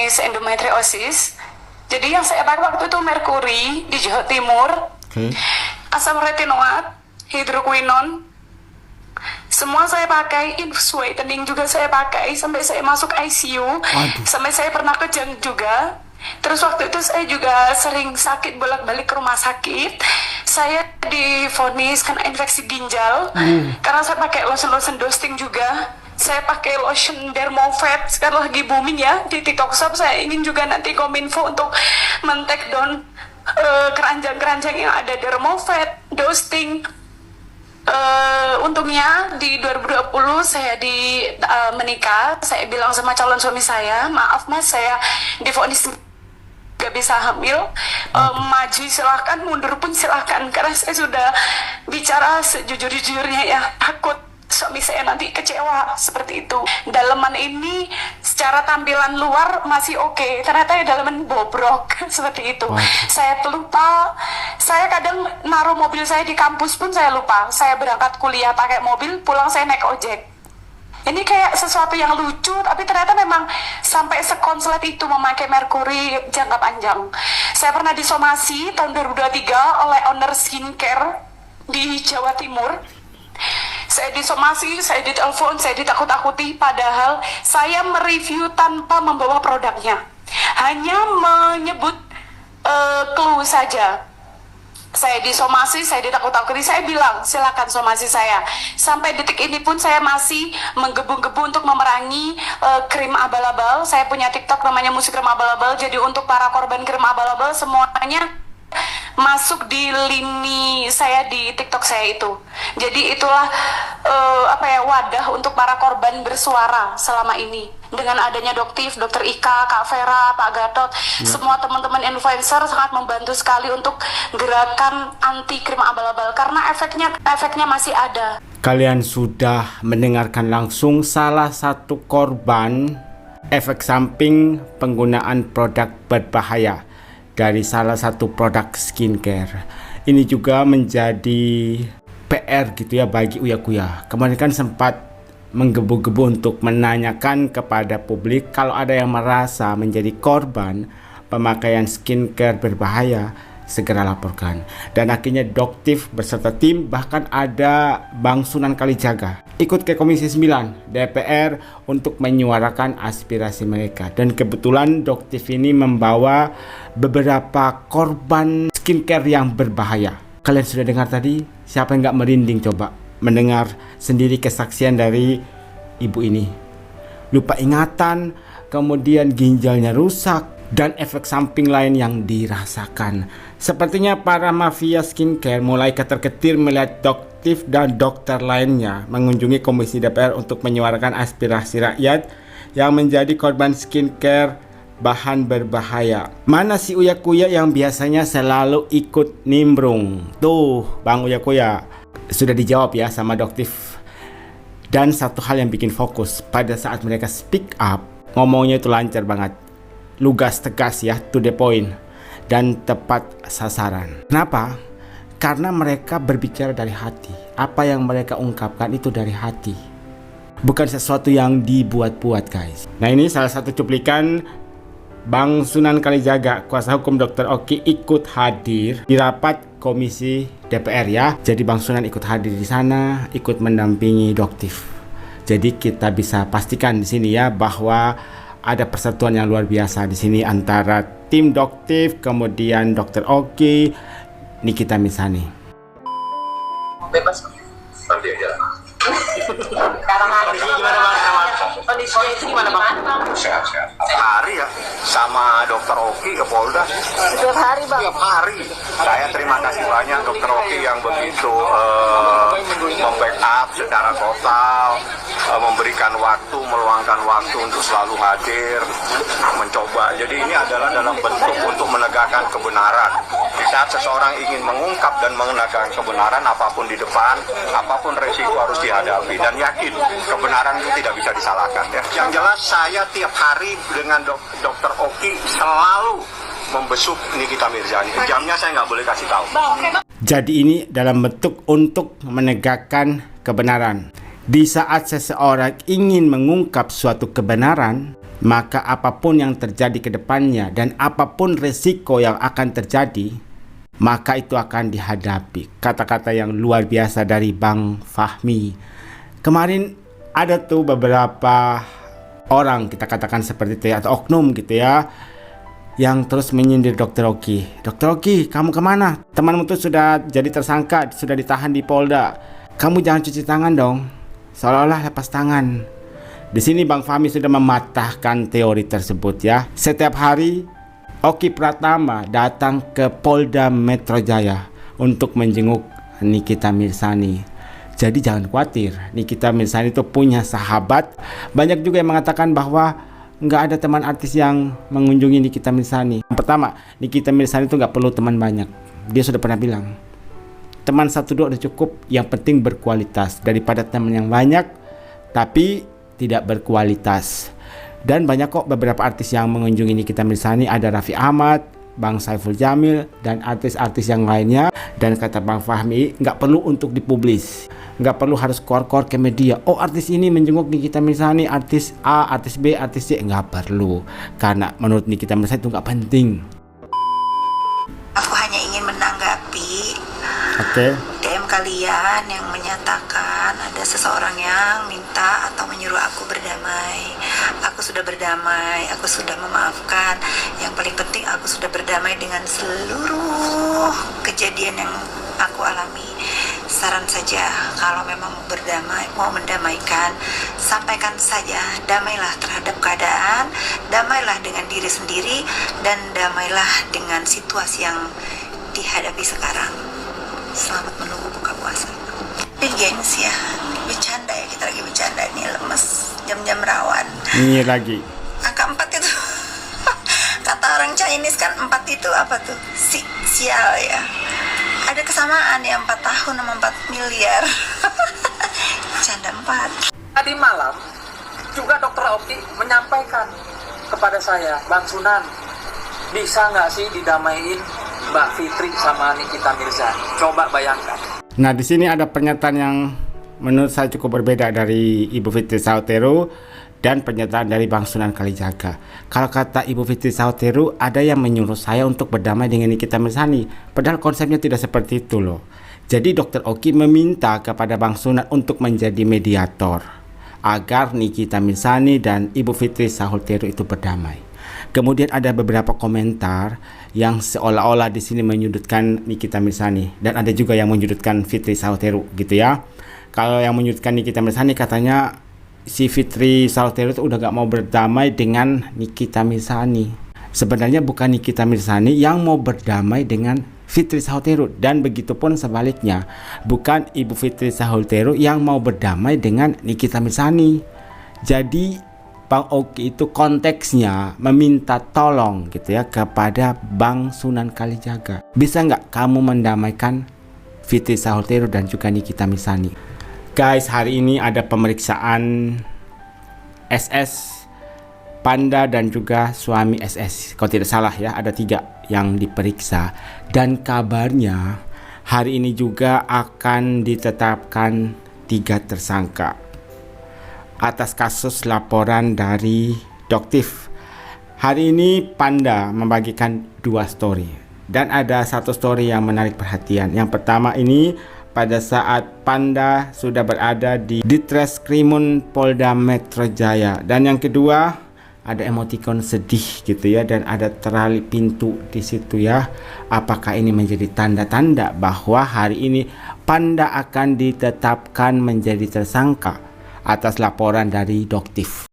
difonis endometriosis. Jadi yang saya pakai waktu itu merkuri di Jawa Timur, asam retinoat, hidroquinon, semua saya pakai, whitening juga saya pakai, sampai saya masuk ICU, sampai saya pernah kejang juga. Terus waktu itu saya juga sering sakit bolak-balik ke rumah sakit. Saya divonis kena infeksi ginjal karena saya pakai lotion dosing juga. Saya pakai lotion Dermovet, sekarang lagi booming ya di TikTok Shop. Saya ingin juga nanti Kominfo untuk men-take down keranjang-keranjang yang ada Dermovet, dosing. Untungnya di 2020 saya menikah. Saya bilang sama calon suami saya, maaf mas, saya divonis gak bisa hamil, maju silahkan, mundur pun silahkan, karena saya sudah bicara sejujur-jujurnya ya, takut suami saya nanti kecewa seperti itu. Daleman ini secara tampilan luar masih oke, ternyata ya daleman bobrok seperti itu. Saya lupa, saya kadang naruh mobil saya di kampus pun saya lupa. Saya berangkat kuliah pakai mobil, pulang saya naik ojek. Ini kayak sesuatu yang lucu, tapi ternyata memang sampai sekonslet itu memakai merkuri jangka panjang. Saya pernah disomasi tahun 2023 oleh owner skincare di Jawa Timur. Saya disomasi, saya ditelepon, saya ditakut-takuti, padahal saya mereview tanpa membawa produknya. Hanya menyebut clue saja. Saya disomasi, saya ditakut-takuti, saya bilang silakan somasi saya. Sampai detik ini pun saya masih menggebu-gebu untuk memerangi krim abal-abal. Saya punya TikTok namanya Musik Krim Abal-abal. Jadi untuk para korban krim abal-abal semuanya masuk di lini saya di TikTok saya itu. Jadi itulah wadah untuk para korban bersuara selama ini. Dengan adanya Doktif, Dokter Ika, Kak Vera, Pak Gatot, semua teman-teman influencer sangat membantu sekali untuk gerakan anti krim abal-abal karena efeknya masih ada. Kalian sudah mendengarkan langsung salah satu korban efek samping penggunaan produk berbahaya dari salah satu produk skincare. Ini juga menjadi PR gitu ya bagi Uya Kuya. Kemarin kan sempat menggebu-gebu untuk menanyakan kepada publik kalau ada yang merasa menjadi korban pemakaian skincare berbahaya, segera laporkan. Dan akhirnya Doktif beserta tim, bahkan ada Bang Sunan Kalijaga, ikut ke Komisi 9 DPR untuk menyuarakan aspirasi mereka. Dan kebetulan Doktif ini membawa beberapa korban skincare yang berbahaya. Kalian sudah dengar tadi? Siapa yang gak merinding coba mendengar sendiri kesaksian dari ibu ini? Lupa ingatan, kemudian ginjalnya rusak, dan efek samping lain yang dirasakan. Sepertinya para mafia skincare mulai ketar-ketir melihat Doktif dan dokter lainnya mengunjungi Komisi DPR untuk menyuarakan aspirasi rakyat yang menjadi korban skincare bahan berbahaya. Mana si Uya Kuya yang biasanya selalu ikut nimbrung? Tuh, Bang Uya Kuya. Sudah dijawab ya sama Doktif. Dan satu hal yang bikin fokus, pada saat mereka speak up, ngomongnya itu lancar banget, lugas, tegas ya, to the point, dan tepat sasaran. Kenapa? Karena mereka berbicara dari hati. Apa yang mereka ungkapkan itu dari hati, bukan sesuatu yang dibuat-buat, guys. Nah, ini salah satu cuplikan Bang Sunan Kalijaga, kuasa hukum Dr. Oki, ikut hadir di rapat Komisi DPR ya. Jadi Bang Sunan ikut hadir di sana, ikut mendampingi Doktif. Jadi kita bisa pastikan di sini ya bahwa ada persatuan yang luar biasa di sini antara tim Doktif, kemudian Dr. Oki, Nikita Mirzani. Bebas nanti aja. Sekarang hari ini gimana Bang? Kondisinya itu gimana Bang? Sehat-sehat. Hari ya sama Dokter Oki ke Polda. Setiap hari Bang. Setiap hari. Saya terima kasih banyak Dokter Oki yang begitu membackup secara total, memberikan waktu, meluangkan waktu untuk selalu hadir, mencoba. Jadi ini adalah dalam bentuk untuk menegakkan kebenaran. Di saat seseorang ingin mengungkap dan menegakkan kebenaran, apapun di depan, apapun resiko harus dihadapi, dan yakin kebenaran itu tidak bisa disalahkan ya. Yang jelas saya tiap hari dengan Dokter Oki selalu membesuk Nikita Mirzani. Jamnya saya nggak boleh kasih tahu. Jadi ini dalam bentuk untuk menegakkan kebenaran. Di saat seseorang ingin mengungkap suatu kebenaran, maka apapun yang terjadi ke depannya dan apapun resiko yang akan terjadi, maka itu akan dihadapi. Kata-kata yang luar biasa dari Bang Fahmi. Kemarin ada tuh beberapa orang, kita katakan seperti itu ya, atau oknum gitu ya, yang terus menyindir Dr. Oki. Dr. Oki, kamu kemana? Temanmu tuh sudah jadi tersangka, sudah ditahan di Polda. Kamu jangan cuci tangan dong, seolah-olah lepas tangan. Di sini Bang Fahmi sudah mematahkan teori tersebut ya. Setiap hari Oki Pratama datang ke Polda Metro Jaya untuk menjenguk Nikita Mirzani. Jadi jangan khawatir, Nikita Mirzani itu punya sahabat. Banyak juga yang mengatakan bahwa nggak ada teman artis yang mengunjungi Nikita Mirzani. Yang pertama, Nikita Mirzani itu nggak perlu teman banyak. Dia sudah pernah bilang, teman 1-2 udah cukup, yang penting berkualitas daripada teman yang banyak tapi tidak berkualitas. Dan banyak kok beberapa artis yang mengunjungi Nikita Mirzani, ada Raffi Ahmad, Bang Saiful Jamil, dan artis-artis yang lainnya. Dan kata Bang Fahmi, nggak perlu untuk dipublis, nggak perlu harus keluar-keluar ke media. Oh, artis ini menjenguk Nikita Mirzani, artis A, artis B, artis C. Nggak perlu, karena menurut Nikita Mirzani itu nggak penting. Aku hanya ingin menanggapi DM kalian yang menyatakan ada seseorang yang minta atau menyuruh aku berdamai. Aku sudah berdamai, aku sudah memaafkan. Yang paling penting aku sudah berdamai dengan seluruh kejadian yang aku alami. Saran saja, kalau memang mau berdamai, mau mendamaikan, sampaikan saja. Damailah terhadap keadaan, damailah dengan diri sendiri, dan damailah dengan situasi yang dihadapi sekarang. Selamat menunggu buka puasa. Dan gengs ya, bercanda ya, kita lagi bercanda nih, lemes, jam-jam rawan. Ini lagi Angka 4 itu kata orang Chinese kan, 4 itu apa tuh? Sial ya. Ada kesamaan ya, 4 tahun sama 4 miliar. Canda 4. Tadi malam juga Dr. Oki menyampaikan kepada saya, Bang Sunan, bisa nggak sih didamaiin Mbak Fitri sama Nikita Mirzani? Coba bayangkan. Nah, di sini ada pernyataan yang menurut saya cukup berbeda dari Ibu Fitri Sahuteru dan pernyataan dari Bang Sunan Kalijaga. Kalau kata Ibu Fitri Sahuteru, ada yang menyuruh saya untuk berdamai dengan Nikita Mirzani. Padahal konsepnya tidak seperti itu loh. Jadi Dr. Oki meminta kepada Bang Sunan untuk menjadi mediator agar Nikita Mirzani dan Ibu Fitri Sahuteru itu berdamai. Kemudian ada beberapa komentar yang seolah-olah di sini menyudutkan Nikita Mirzani, dan ada juga yang menyudutkan Fitri Sahuteru gitu ya. Kalau yang menyudutkan Nikita Mirzani, katanya si Fitri Sahuteru itu udah gak mau berdamai dengan Nikita Mirzani. Sebenarnya bukan Nikita Mirzani yang mau berdamai dengan Fitri Sahuteru, dan begitupun sebaliknya, bukan Ibu Fitri Sahuteru yang mau berdamai dengan Nikita Mirzani. Jadi Bang Oki itu konteksnya meminta tolong gitu ya kepada Bang Sunan Kalijaga. Bisa nggak kamu mendamaikan Fitri Sahuteru dan juga Nikita Mirzani? Guys, hari ini ada pemeriksaan SS, Panda, dan juga suami SS. Kalau tidak salah ya, ada 3 yang diperiksa. Dan kabarnya hari ini juga akan ditetapkan 3 tersangka atas kasus laporan dari Doktif. Hari ini Panda membagikan 2 story, dan ada 1 story yang menarik perhatian. Yang pertama ini pada saat Panda sudah berada di Ditreskrimum Polda Metro Jaya, dan yang kedua ada emoticon sedih gitu ya, dan ada terali pintu di situ ya. Apakah ini menjadi tanda-tanda bahwa hari ini Panda akan ditetapkan menjadi tersangka atas laporan dari Doktif?